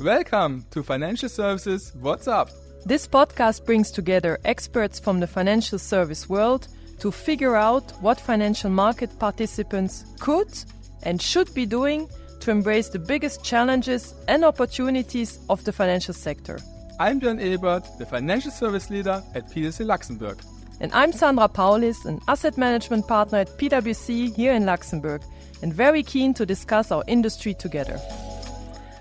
Welcome to Financial Services What's Up? This podcast brings together experts from the financial service world to figure out what financial market participants could and should be doing to embrace the biggest challenges and opportunities of the financial sector. I'm Björn Ebert, the Financial Service Leader at PwC Luxembourg. And I'm Sandra Paulis, an asset management partner at PwC here in Luxembourg, and very keen to discuss our industry together.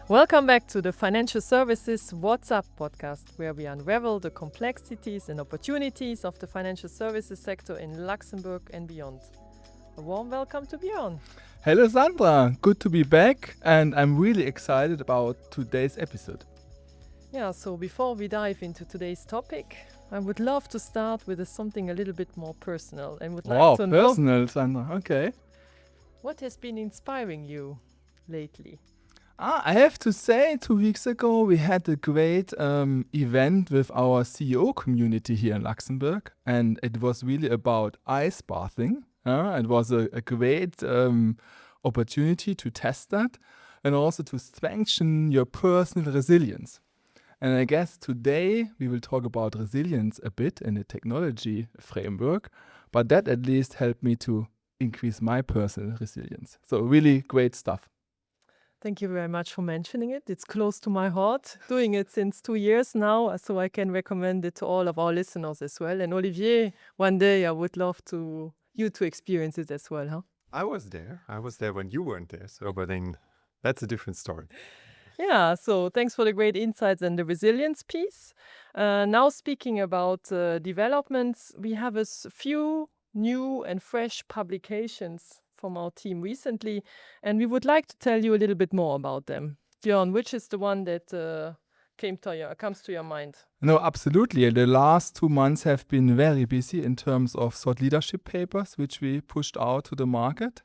Welcome back to the Financial Services What's Up podcast, where we unravel the complexities and opportunities of the financial services sector in Luxembourg and beyond. A warm welcome to Björn. Hello Sandra, good to be back, and I'm really excited about today's episode. Yeah, so before we dive into today's topic, I would love to start with something a little bit more personal and would like to know personal, Sandra, okay. What has been inspiring you lately? I have to say, 2 weeks ago we had a great event with our CEO community here in Luxembourg, and it was really about ice bathing. It was a great opportunity to test that and also to strengthen your personal resilience. And I guess today we will talk about resilience a bit in the technology framework, but that at least helped me to increase my personal resilience. So really great stuff. Thank you very much for mentioning it. It's close to my heart, doing it since 2 years now, so I can recommend it to all of our listeners as well. And Olivier, one day I would love you to experience it as well, huh? I was there when you weren't there, but then that's a different story. Yeah, so thanks for the great insights and the resilience piece. Now speaking about developments, we have a few new and fresh publications from our team recently, and we would like to tell you a little bit more about them. Björn, which is the one that comes to your mind? No, absolutely. The last 2 months have been very busy in terms of thought leadership papers, which we pushed out to the market.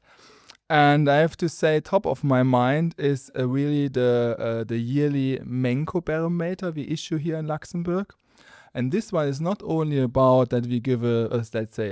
And I have to say, top of my mind is really the yearly Menko barometer we issue here in Luxembourg. And this one is not only about that we give a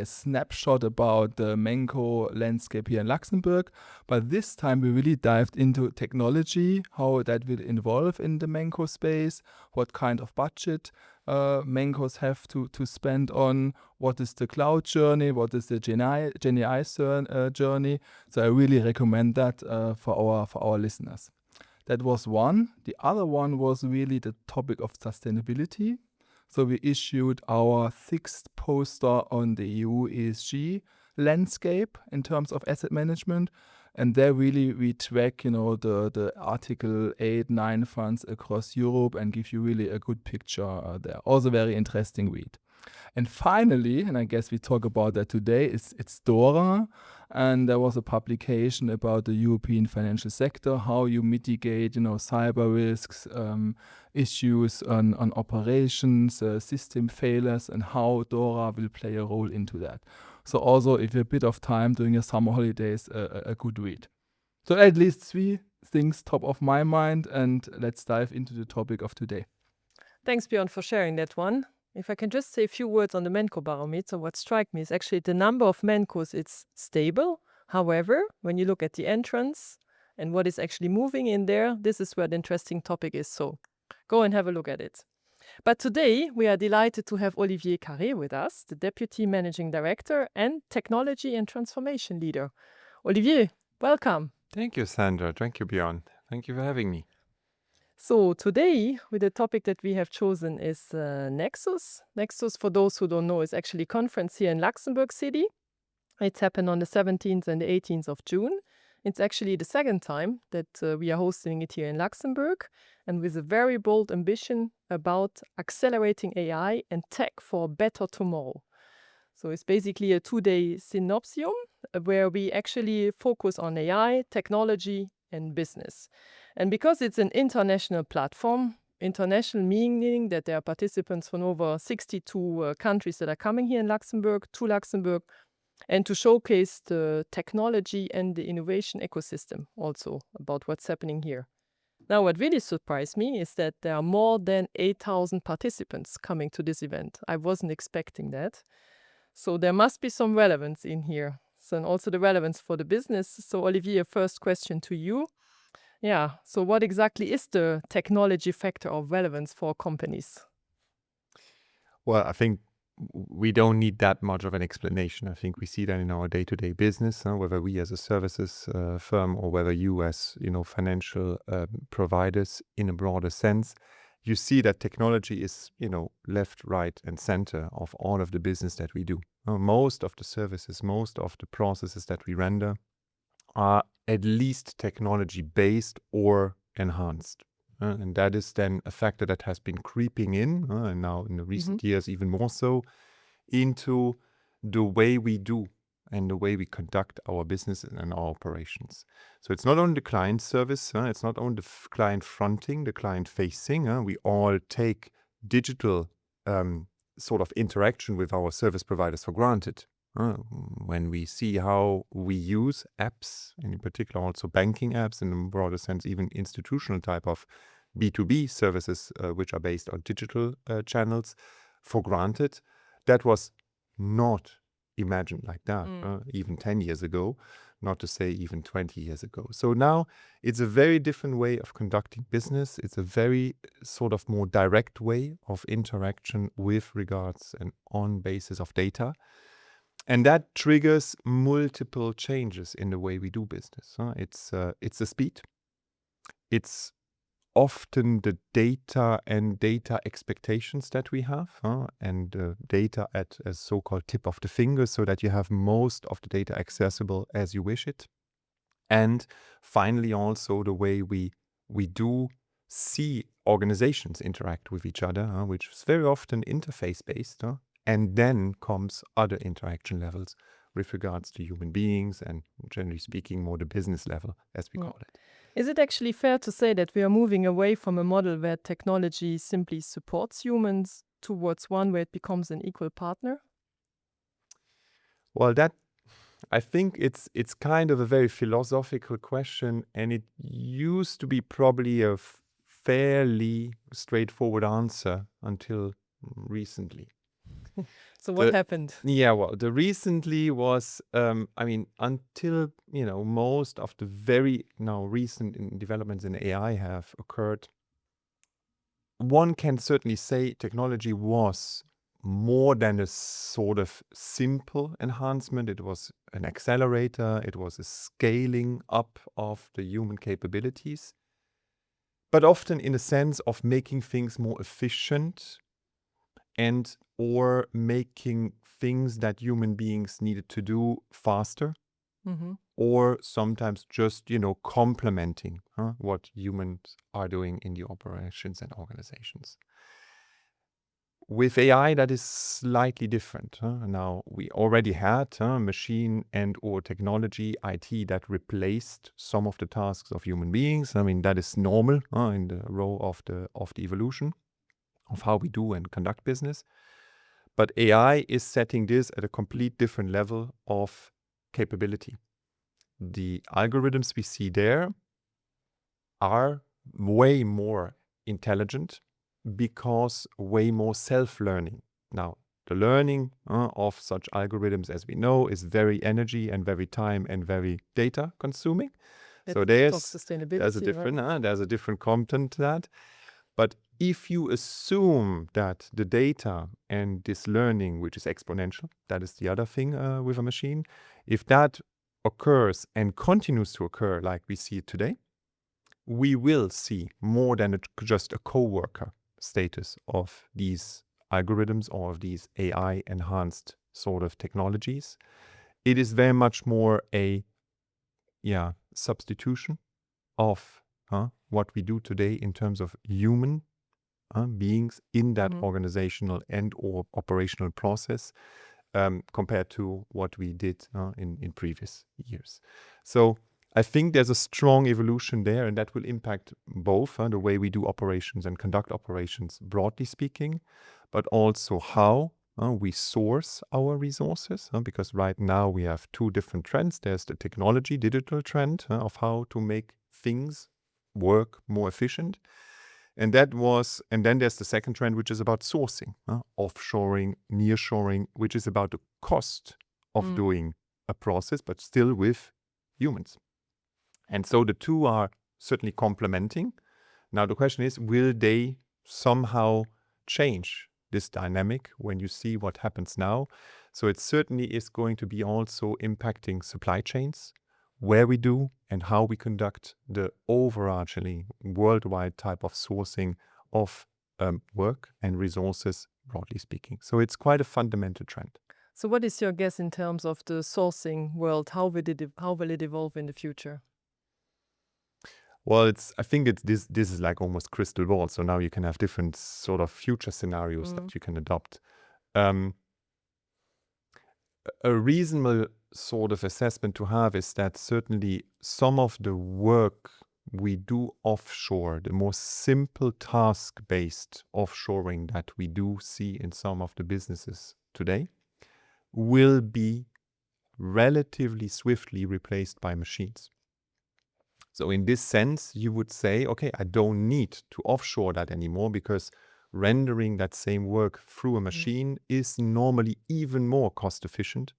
snapshot about the Menko landscape here in Luxembourg, but this time we really dived into technology, how that will evolve in the Menko space, what kind of budget Menkos have to spend on, what is the cloud journey, what is the GenAI journey. So I really recommend that for our listeners. That was one. The other one was really the topic of sustainability. So we issued our 6th poster on the EU ESG landscape in terms of asset management. And there really we track, the Article 8, 9 funds across Europe and give you really a good picture there. Also very interesting read. And finally, and I guess we talk about that today, it's DORA. And there was a publication about the European financial sector, how you mitigate, cyber risks, issues on operations, system failures, and how DORA will play a role into that. So also, if you have a bit of time during your summer holidays, a good read. So at least 3 things top of my mind, and let's dive into the topic of today. Thanks, Björn, for sharing that one. If I can just say a few words on the Menko barometer, what strikes me is actually the number of Menkos, it's stable. However, when you look at the entrance and what is actually moving in there, this is where the interesting topic is. So go and have a look at it. But today we are delighted to have Olivier Carré with us, the Deputy Managing Director and Technology and Transformation Leader. Olivier, welcome. Thank you, Sandra. Thank you, Björn. Thank you for having me. So today, with the topic that we have chosen is Nexus. Nexus, for those who don't know, is actually a conference here in Luxembourg City. It's happened on the 17th and the 18th of June. It's actually the second time that we are hosting it here in Luxembourg, and with a very bold ambition about accelerating AI and tech for a better tomorrow. So it's basically a 2-day synopsium where we actually focus on AI, technology, and business. And because it's an international platform, international meaning that there are participants from over 62 countries that are coming here in Luxembourg, to Luxembourg, and to showcase the technology and the innovation ecosystem also about what's happening here. Now, what really surprised me is that there are more than 8,000 participants coming to this event. I wasn't expecting that. So there must be some relevance in here. So, and also the relevance for the business. So Olivier, first question to you. Yeah. So what exactly is the technology factor of relevance for companies? Well, I think we don't need that much of an explanation. I think we see that in our day-to-day business, whether we as a services firm or whether you as financial providers in a broader sense. You see that technology is left, right, and center of all of the business that we do. Most of the services, most of the processes that we render are at least technology based or enhanced. And that is then a factor that has been creeping in, and now in the recent years even more so, into the way we do and the way we conduct our business and our operations. So it's not only the client service, it's not only the client fronting, the client facing. We all take digital sort of interaction with our service providers for granted. When we see how we use apps, and in particular also banking apps, in a broader sense, even institutional type of B2B services, which are based on digital channels, for granted, that was not imagined like that, even 10 years ago, not to say even 20 years ago. So now it's a very different way of conducting business. It's a very sort of more direct way of interaction with regards and on basis of data. And that triggers multiple changes in the way we do business. It's the speed. It's often the data and data expectations that we have, and data at a so-called tip of the finger, so that you have most of the data accessible as you wish it. And finally, also the way we do see organizations interact with each other, which is very often interface-based, and then comes other interaction levels with regards to human beings and, generally speaking, more the business level, as we call it. Is it actually fair to say that we are moving away from a model where technology simply supports humans towards one where it becomes an equal partner? Well, I think it's kind of a very philosophical question, and it used to be probably a fairly straightforward answer until recently. So what happened? Yeah, well, the recently was, until, most of the very now recent developments in AI have occurred, one can certainly say technology was more than a sort of simple enhancement. It was an accelerator. It was a scaling up of the human capabilities, but often in a sense of making things more efficient and or making things that human beings needed to do faster, or sometimes just, complementing what humans are doing in the operations and organizations. With AI, that is slightly different. Now, we already had machine and or technology, IT, that replaced some of the tasks of human beings. I mean, that is normal in the row of the evolution of how we do and conduct business. But AI is setting this at a complete different level of capability. The algorithms we see there are way more intelligent because way more self-learning. Now, the learning of such algorithms, as we know, is very energy and very time and very data consuming. So there's a different content to that. But if you assume that the data and this learning, which is exponential, that is the other thing with a machine, if that occurs and continues to occur like we see it today, we will see more than just a co-worker status of these algorithms or of these AI-enhanced sort of technologies. It is very much more a substitution of what we do today in terms of human beings in that organizational and or operational process compared to what we did in previous years. So I think there's a strong evolution there, and that will impact both the way we do operations and conduct operations, broadly speaking, but also how we source our resources, because right now we have two different trends. There's the technology, digital trend of how to make things work more efficient. And then there's the second trend, which is about sourcing, offshoring, nearshoring, which is about the cost of doing a process, but still with humans. And so the two are certainly complementing. Now the question is, will they somehow change this dynamic when you see what happens now? So it certainly is going to be also impacting supply chains, where we do and how we conduct the overarchingly worldwide type of sourcing of work and resources, broadly speaking. So it's quite a fundamental trend. So what is your guess in terms of the sourcing world? How will it evolve in the future? Well, I think this is like almost crystal ball. So now you can have different sort of future scenarios that you can adopt. A reasonable sort of assessment to have is that certainly some of the work we do offshore, the more simple task-based offshoring that we do see in some of the businesses today, will be relatively swiftly replaced by machines. So in this sense, you would say, okay, I don't need to offshore that anymore because rendering that same work through a machine is normally even more cost efficient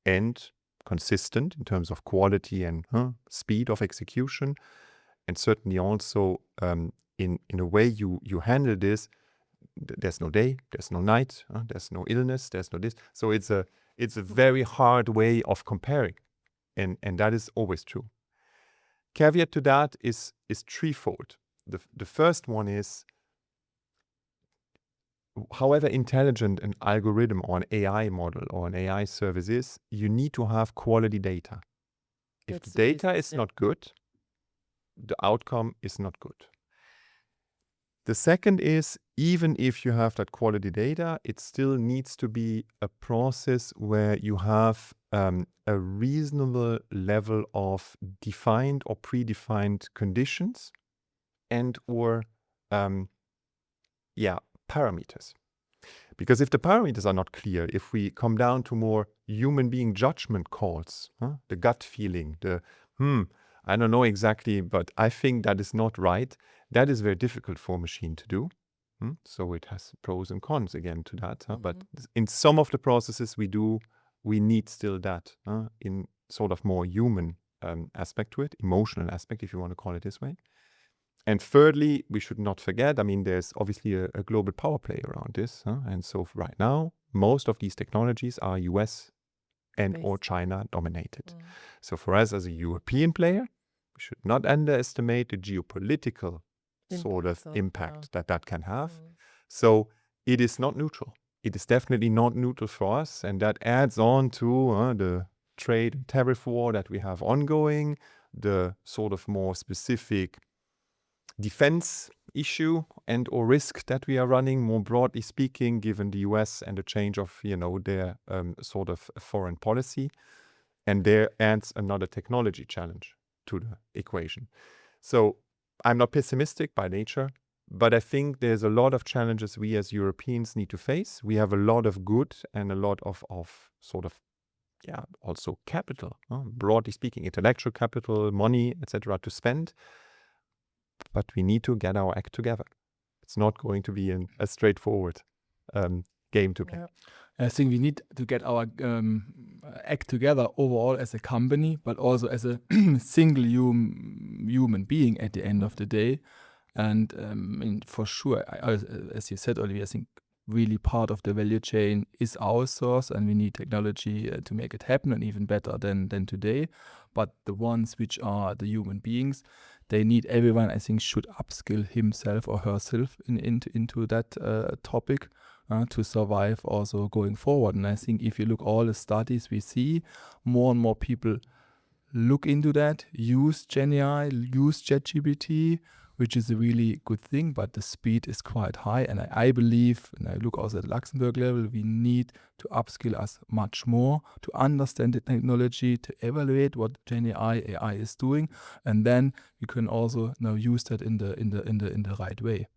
and consistent in terms of quality and speed of execution. And certainly also in a way you handle this, there's no day, there's no night, there's no illness, there's no this. So it's a very hard way of comparing. And that is always true. Caveat to that is threefold. The first one is, however intelligent an algorithm or an AI model or an AI service is, you need to have quality data. If the data is not good, the outcome is not good. The second is, even if you have that quality data, it still needs to be a process where you have a reasonable level of defined or predefined conditions and or parameters. Because if the parameters are not clear, if we come down to more human being judgment calls, the gut feeling, I don't know exactly, but I think that is not right, that is very difficult for a machine to do. So it has pros and cons again to that. But in some of the processes we need still that in sort of more human aspect to it, emotional aspect, if you want to call it this way. And thirdly, we should not forget, I mean, there's obviously a global power play around this. And so right now, most of these technologies are US and or China dominated. So for us as a European player, we should not underestimate the geopolitical sort of impact that can have. So it is not neutral. It is definitely not neutral for us. And that adds on to the trade and tariff war that we have ongoing, the sort of more specific defense issue and or risk that we are running, more broadly speaking, given the US and the change of their sort of foreign policy. And there adds another technology challenge to the equation. So I'm not pessimistic by nature, but I think there's a lot of challenges we as Europeans need to face. We have a lot of good and a lot of sort of also capital, broadly speaking, intellectual capital, money, etc., to spend. But we need to get our act together. It's not going to be a straightforward game to play. Yeah. I think we need to get our act together overall as a company, but also as a single human being at the end of the day. And for sure, as you said, Olivier, I think really part of the value chain is outsourced, and we need technology to make it happen, and even better than today. But the ones which are the human beings, they need everyone, I think, should upskill himself or herself into that topic to survive also going forward. And I think if you look all the studies we see, more and more people look into that, use GenAI, use ChatGPT, which is a really good thing, but the speed is quite high. And I believe, and I look also at Luxembourg level, we need to upskill us much more to understand the technology, to evaluate what GenAI AI is doing, and then we can also now use that in the right way.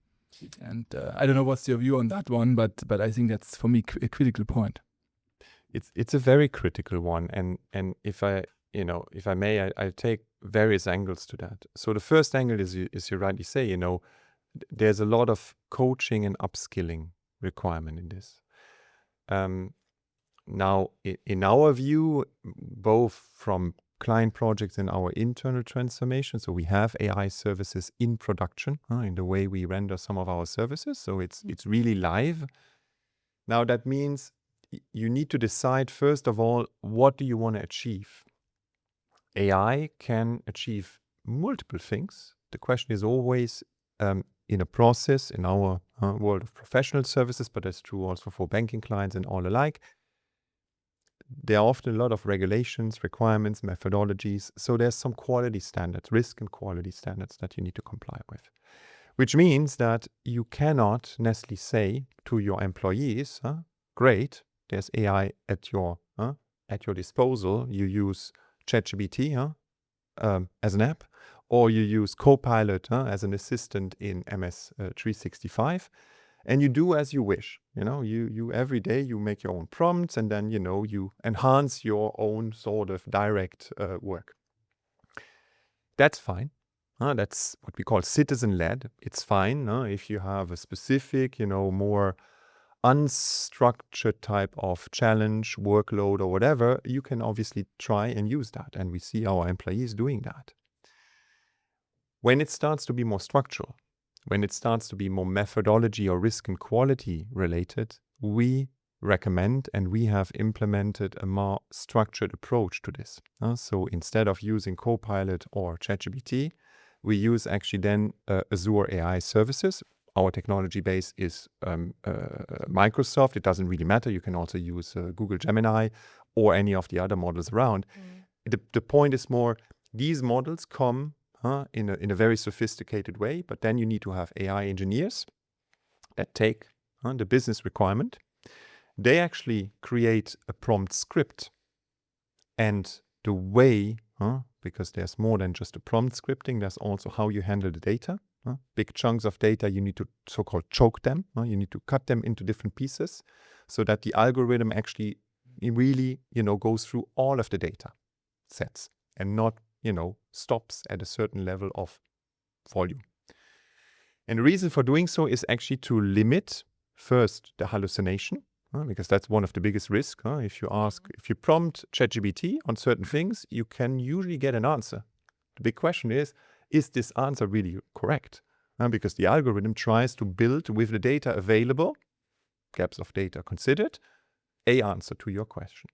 And I don't know what's your view on that one, but I think that's for me a critical point. It's a very critical one, and if I may, I take various angles to that. So the first angle is you rightly say, there's a lot of coaching and upskilling requirement in this. Now, in our view, both from client projects in our internal transformation. So we have AI services in production in the way we render some of our services. So it's really live. Now that means you need to decide, first of all, what do you want to achieve? AI can achieve multiple things. The question is always in a process in our world of professional services, but that's true also for banking clients and all alike. There are often a lot of regulations, requirements, methodologies. So there's some quality standards, risk and quality standards that you need to comply with. Which means that you cannot necessarily say to your employees, great, there's AI at your disposal. You use ChatGPT as an app, or you use Copilot as an assistant in MS 365. And you do as you wish. You every day you make your own prompts, and then you enhance your own sort of direct work. That's fine. That's what we call citizen-led. It's fine if you have a specific, more unstructured type of challenge, workload, or whatever. You can obviously try and use that, and we see our employees doing that. When it starts to be more structural, when it starts to be more methodology or risk and quality related, we recommend and we have implemented a more structured approach to this. So instead of using Copilot or ChatGPT, we use actually then Azure AI services. Our technology base is Microsoft. It doesn't really matter. You can also use Google Gemini or any of the other models around. The point is more, these models come in a very sophisticated way, but then you need to have AI engineers that take the business requirement. They actually create a prompt script, and the way, because there's more than just a prompt scripting, there's also how you handle the data. Big chunks of data, you need to so-called choke them. You need to cut them into different pieces so that the algorithm actually really, goes through all of the data sets and not stops at a certain level of volume. And the reason for doing so is actually to limit first the hallucination, because that's one of the biggest risks. If you prompt ChatGPT on certain things, you can usually get an answer. The big question is this answer really correct? Because the algorithm tries to build with the data available, gaps of data considered, an answer to your question.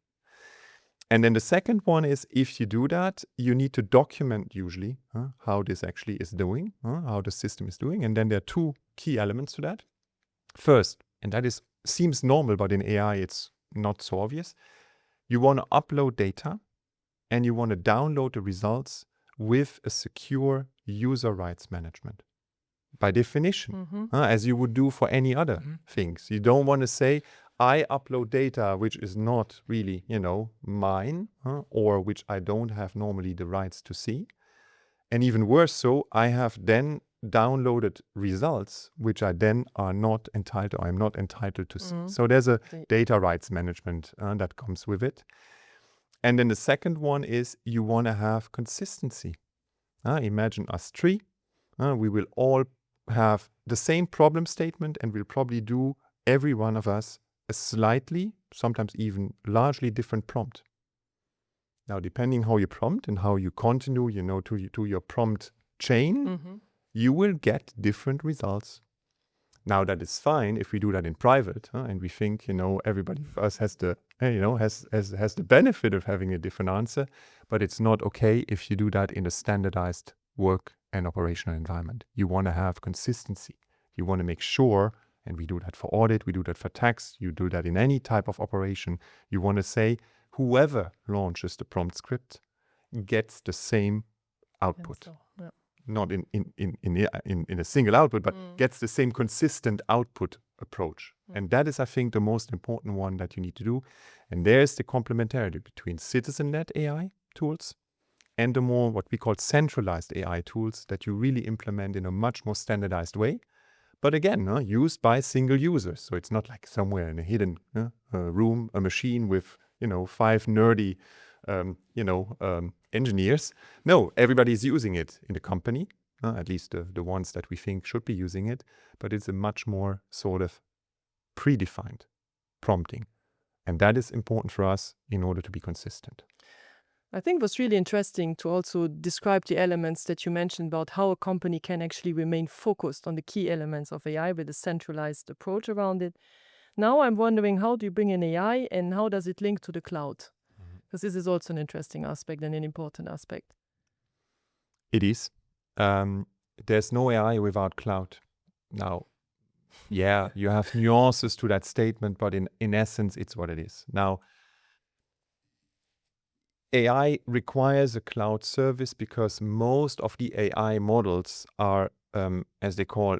And then the second one is, if you do that, you need to document usually how this actually is doing, how the system is doing. And then there are two key elements to that. First, and that seems normal, but in AI it's not so obvious. You want to upload data and you want to download the results with a secure user rights management. By definition, as you would do for any other things. You don't want to say, I upload data which is not really, mine, or which I don't have normally the rights to see. And even worse so, I have then downloaded results which I then are not entitled, or I'm not entitled to see. So there's a data rights management that comes with it. And then the second one is you want to have consistency. Imagine us three. We will all have the same problem statement, and we'll probably do, every one of us, a slightly, sometimes even largely different prompt. Now, depending how you prompt and how you continue, to your prompt chain, you will get different results. Now, that is fine if we do that in private, and we think, everybody of us has the, has the benefit of having a different answer, but it's not okay if you do that in a standardized work and operational environment. You want to have consistency. You want to make sure, and we do that for audit, we do that for tax, you do that in any type of operation. You want to say, whoever launches the prompt script gets the same output. Not in a single output, but gets the same consistent output approach. And that is, I think, the most important one that you need to do. And there's the complementarity between citizen-led AI tools and the more what we call centralized AI tools that you really implement in a much more standardized way. But again, used by single users. So it's not like somewhere in a hidden room, a machine with 5 nerdy engineers. No, everybody's using it in the company, at least the ones that we think should be using it. But it's a much more sort of predefined prompting. And that is important for us in order to be consistent. I think it was really interesting to also describe the elements that you mentioned about how a company can actually remain focused on the key elements of AI with a centralized approach around it. Now I'm wondering, how do you bring in AI and how does it link to the cloud? Because this is also an interesting aspect and an important aspect. It is. There's no AI without cloud. Now, yeah, you have nuances to that statement, but in essence, it's what it is. Now, AI requires a cloud service because most of the AI models are, as they call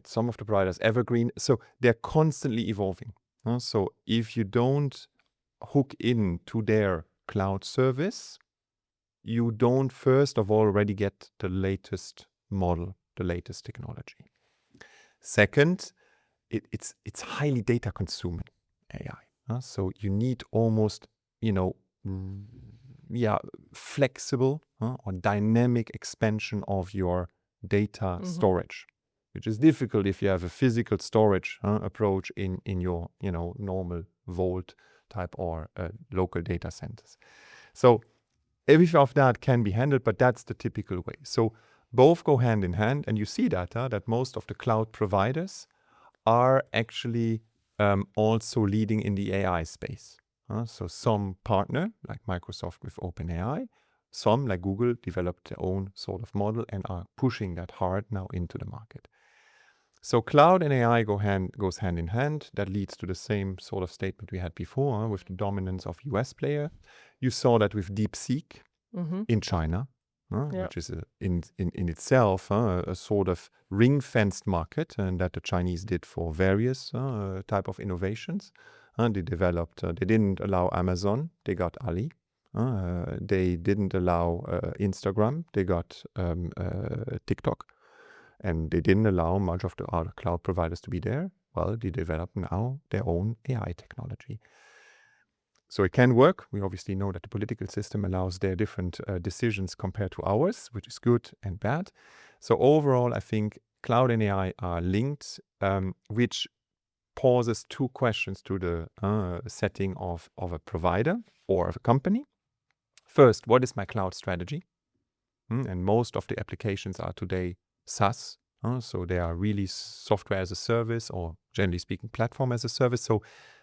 some of the providers, evergreen. So they're constantly evolving. So if you don't hook in to their cloud service, you don't first of all already get the latest model, the latest technology. Second, it's highly data consuming AI. So you need almost, flexible or dynamic expansion of your data storage, which is difficult if you have a physical storage approach in your normal vault type or local data centers. So everything of that can be handled, but that's the typical way. So both go hand in hand, and you see that most of the cloud providers are actually also leading in the AI space. So some partner, like Microsoft with OpenAI, some, like Google, developed their own sort of model and are pushing that hard now into the market. So cloud and AI goes hand in hand. That leads to the same sort of statement we had before with the dominance of US player. You saw that with DeepSeek in China, which is in itself a sort of ring-fenced market, and that the Chinese did for various type of innovations. They developed, they didn't allow Amazon, they got Ali. They didn't allow Instagram, they got TikTok. And they didn't allow much of the other cloud providers to be there. Well, they developed now their own AI technology. So it can work. We obviously know that the political system allows their different decisions compared to ours, which is good and bad. So overall, I think cloud and AI are linked, which poses two questions to the setting of a provider or of a company. First, what is my cloud strategy? And most of the applications are today SaaS. So they are really software as a service, or generally speaking, platform as a service. So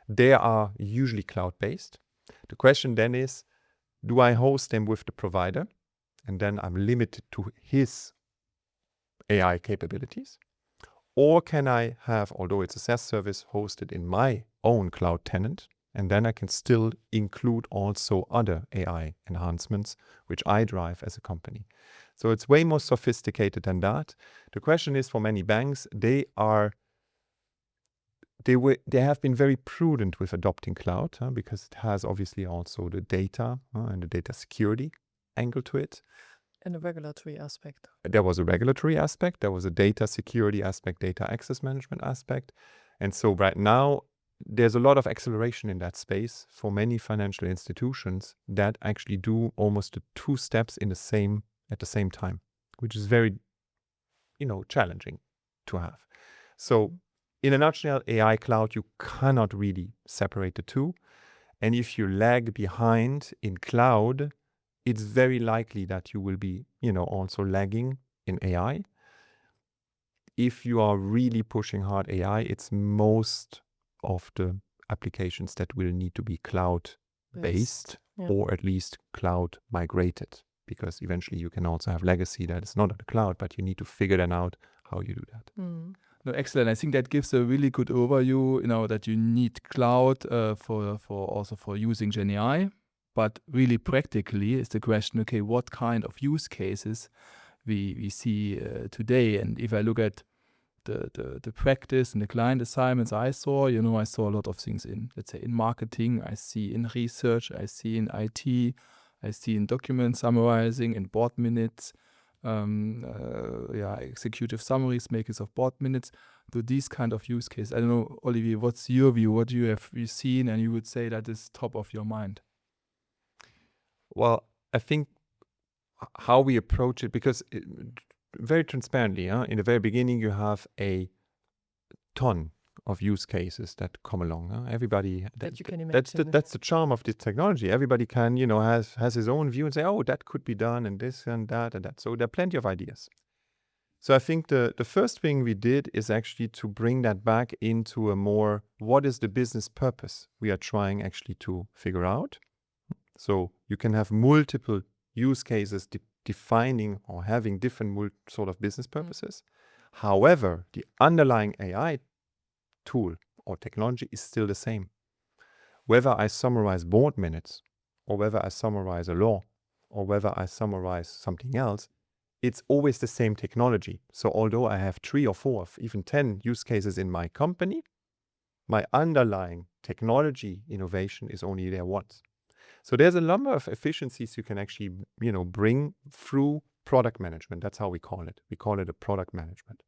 they are usually cloud-based. The question then is, do I host them with the provider? And then I'm limited to his AI capabilities. Or can I have, although it's a SaaS service, hosted in my own cloud tenant, and then I can still include also other AI enhancements, which I drive as a company. So it's way more sophisticated than that. The question is, for many banks, they have been very prudent with adopting cloud because it has obviously also the data and the data security angle to it. And a regulatory aspect. There was a regulatory aspect, there was a data security aspect, data access management aspect. And so right now, there's a lot of acceleration in that space for many financial institutions that actually do almost the two steps at the same time, which is very, challenging to have. So in a nutshell, AI cloud, you cannot really separate the two. And if you lag behind in cloud, it's very likely that you will be, also lagging in AI. If you are really pushing hard AI, it's most of the applications that will need to be cloud-based or at least cloud migrated, because eventually you can also have legacy that is not at the cloud, but you need to figure then out how you do that. No, excellent. I think that gives a really good overview, that you need cloud for using GenAI. But really practically is the question, okay, what kind of use cases we see today? And if I look at the practice and the client assignments I saw, I saw a lot of things in, let's say, in marketing, I see in research, I see in IT, I see in document summarizing, in board minutes, executive summaries, makers of board minutes, to these kind of use cases. I don't know, Olivier, what's your view? What you seen and you would say that is top of your mind? Well, I think how we approach it, because very transparently, in the very beginning, you have a ton of use cases that come along. Everybody, That you can that's imagine. the charm of this technology. Everybody can, has his own view and say, oh, that could be done and this and that and that. So there are plenty of ideas. So I think the first thing we did is actually to bring that back into a more, what is the business purpose we are trying actually to figure out? So you can have multiple use cases defining or having different sort of business purposes. However, the underlying AI tool or technology is still the same. Whether I summarize board minutes or whether I summarize a law or whether I summarize something else, it's always the same technology. So although I have 3 or 4, even 10 use cases in my company, my underlying technology innovation is only there once. So there's a number of efficiencies you can actually, bring through product management. That's how we call it. We call it a product management.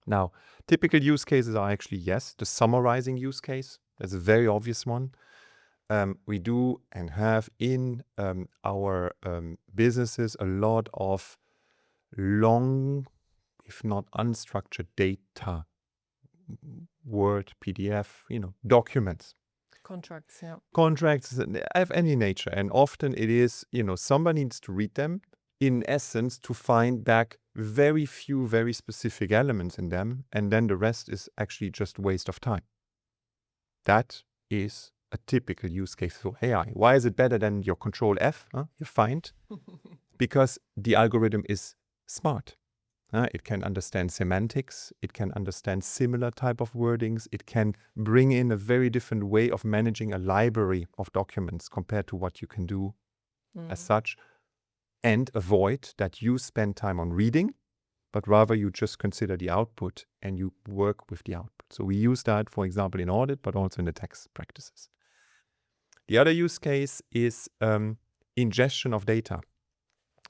Now, typical use cases are actually, yes, the summarizing use case. That's a very obvious one. We do and have in our businesses a lot of long, if not unstructured data, Word, PDF, documents. Contracts, yeah. Contracts of any nature. And often it is, somebody needs to read them, in essence, to find back very few, very specific elements in them. And then the rest is actually just waste of time. That is a typical use case for AI. Why is it better than your Control F, you find? Because the algorithm is smart. It can understand semantics. It can understand similar type of wordings. It can bring in a very different way of managing a library of documents compared to what you can do as such, and avoid that you spend time on reading, but rather you just consider the output and you work with the output. So we use that, for example, in audit, but also in the tax practices. The other use case is ingestion of data.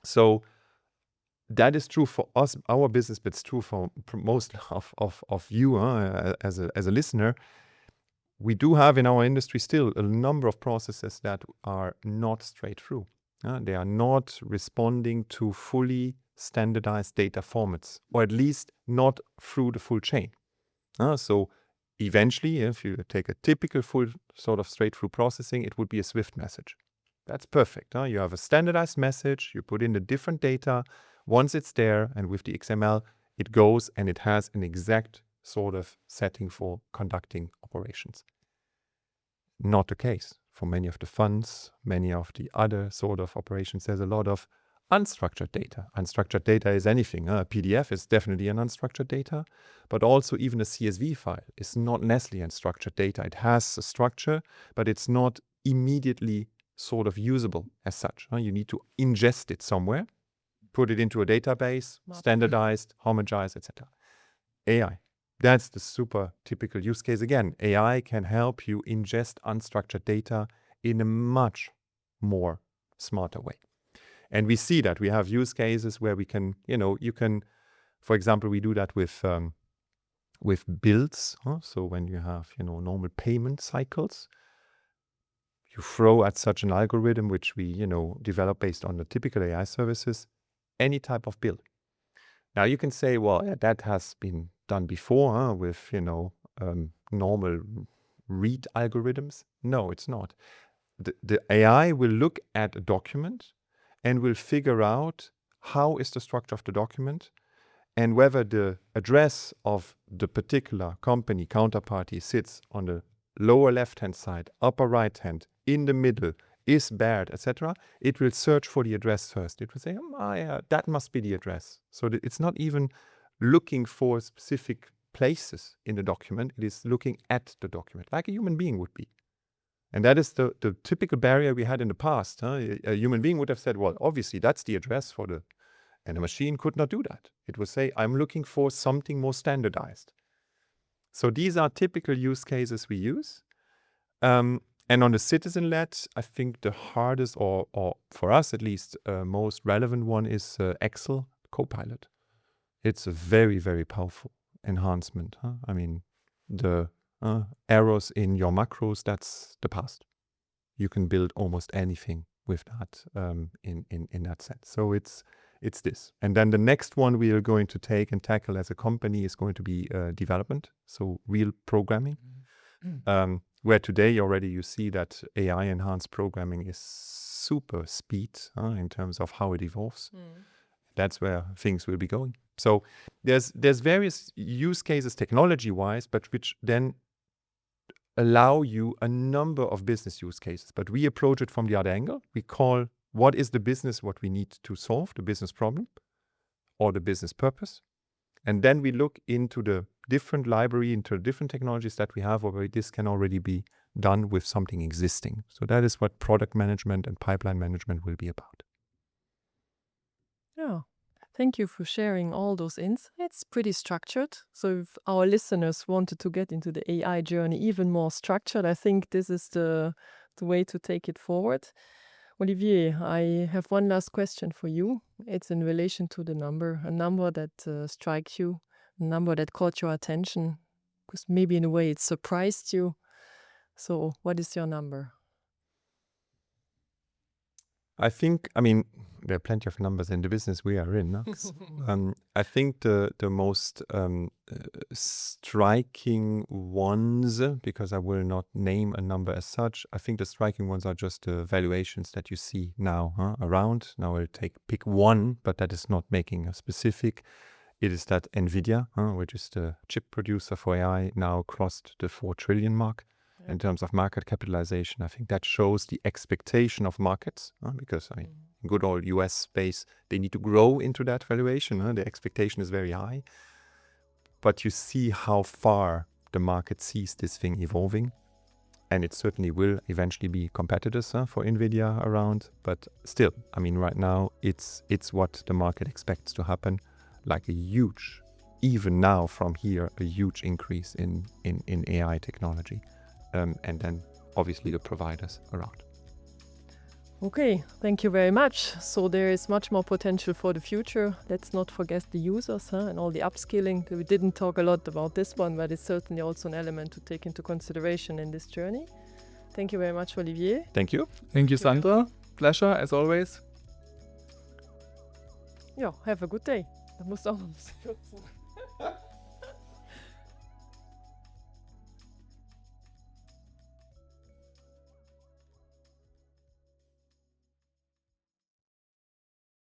So that is true for us, our business, but it's true for most of you as a listener. We do have in our industry still a number of processes that are not straight through. They are not responding to fully standardized data formats, or at least not through the full chain. So eventually, if you take a typical full sort of straight-through processing, it would be a Swift message. That's perfect. You have a standardized message, you put in the different data. Once it's there, and with the XML, it goes and it has an exact sort of setting for conducting operations. Not the case for many of the funds, many of the other sort of operations. There's a lot of unstructured data. Unstructured data is anything. A PDF is definitely an unstructured data, but also even a CSV file is not necessarily unstructured data. It has a structure, but it's not immediately sort of usable as such. You need to ingest it somewhere, put it into a database, standardized, homogenize, etc. AI. That's the super typical use case. Again, AI can help you ingest unstructured data in a much more smarter way. And we see that. We have use cases where we can, you can, for example, we do that with bills. So when you have, normal payment cycles, you throw at such an algorithm, which we, develop based on the typical AI services, any type of bill. Now you can say, well, that has been done before with, normal read algorithms. No, it's not. The AI will look at a document and will figure out how is the structure of the document and whether the address of the particular company counterparty sits on the lower left-hand side, upper right-hand, in the middle, is bad, etc. It will search for the address first. It will say, that must be the address. So it's not even looking for specific places in the document. It is looking at the document, like a human being would be. And that is the typical barrier we had in the past. A human being would have said, well, obviously, that's the address for the... And a machine could not do that. It would say, I'm looking for something more standardized. So these are typical use cases we use. And on the citizen-led, I think the hardest, or for us at least, most relevant one is Excel Copilot. It's a very, very powerful enhancement. I mean, the errors in your macros, that's the past. You can build almost anything with that in that sense. So it's it's this. And then the next one we are going to take and tackle as a company is going to be development, so real programming. Where today already you see that AI enhanced programming is super speed in terms of how it evolves. That's where things will be going. So there's various use cases technology wise, but which then allow you a number of business use cases. But we approach it from the other angle. We call what is the business, what we need to solve, the business problem or the business purpose. And then we look into the different library, into the different technologies that we have, where this can already be done with something existing. So that is what product management and pipeline management will be about. Yeah. Thank you for sharing all those insights. Pretty structured. So if our listeners wanted to get into the AI journey even more structured, I think this is the way to take it forward. Olivier, I have one last question for you. It's in relation to the number, a number that strikes you, a number that caught your attention, because maybe in a way it surprised you. So what is your number? I think, there are plenty of numbers in the business we are in. No? I think the most striking ones, because I will not name a number as such, I think the striking ones are just the valuations that you see now around. Now I'll pick one, but that is not making a specific. It is that NVIDIA, which is the chip producer for AI, now crossed the 4 trillion mark. In terms of market capitalization, I think that shows the expectation of markets, because good old US space, they need to grow into that valuation. The expectation is very high. But you see how far the market sees this thing evolving. And it certainly will eventually be competitors for NVIDIA around. But still, right now, it's what the market expects to happen. Like a huge, even now from here, a huge increase in AI technology. And then obviously the providers around. Okay, thank you very much. So there is much more potential for the future. Let's not forget the users and all the upskilling. We didn't talk a lot about this one, but it's certainly also an element to take into consideration in this journey. Thank you very much, Olivier. Thank you. Thank you, Sandra. Pleasure, as always. Ja, have a good day. Da muss auch noch